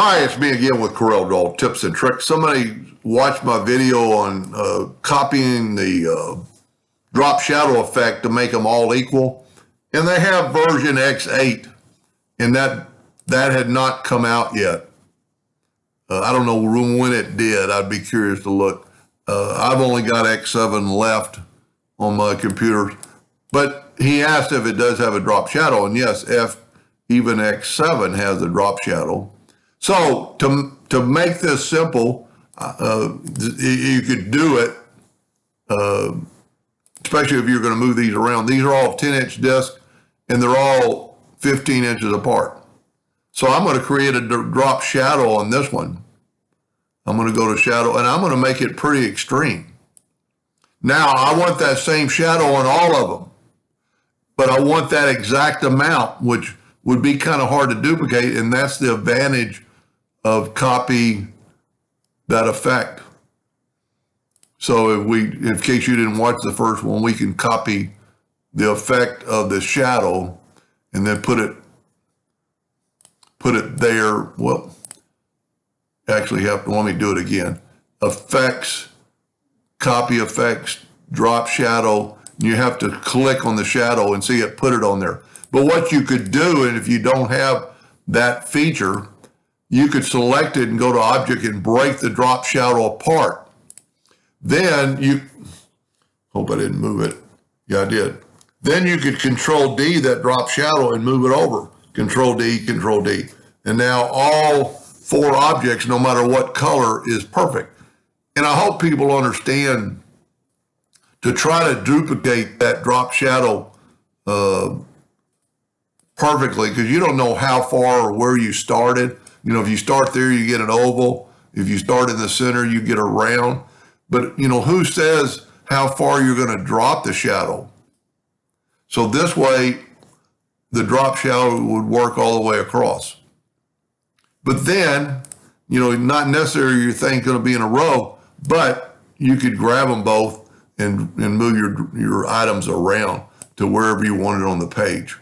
Hi, it's me again with CorelDraw tips and tricks. Somebody watched my video on copying the drop shadow effect to make them all equal. And they have version X8, and that had not come out yet. I don't know when it did. I'd be curious to look. I've only got X7 left on my computer. But he asked if it does have a drop shadow, and yes, even X7 has a drop shadow. So to make this simple, you could do it, especially if you're going to move these around. These are all 10-inch discs, and they're all 15 inches apart. So I'm going to create a drop shadow on this one. I'm going to go to shadow, and I'm going to make it pretty extreme. Now, I want that same shadow on all of them, but I want that exact amount, which would be kind of hard to duplicate, and that's the advantage of copy that effect. So in case you didn't watch the first one, we can copy the effect of the shadow and then put it there. Well, actually let me do it again. Effects, copy effects, drop shadow. You have to click on the shadow and see it, put it on there. But what you could do, and if you don't have that feature, you could select it and go to object and break the drop shadow apart. Then hope I didn't move it. Yeah, I did. Then you could Control D that drop shadow and move it over. Control D, Control D. And now all four objects, no matter what color, is perfect. And I hope people understand to try to duplicate that drop shadow perfectly, because you don't know how far or where you started. You know, if you start there, you get an oval. If you start in the center, you get a round. But, who says how far you're going to drop the shadow? So this way, the drop shadow would work all the way across. But then, not necessarily your thing's going to be in a row, but you could grab them both and move your items around to wherever you want it on the page.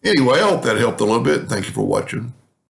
Anyway, I hope that helped a little bit. Thank you for watching.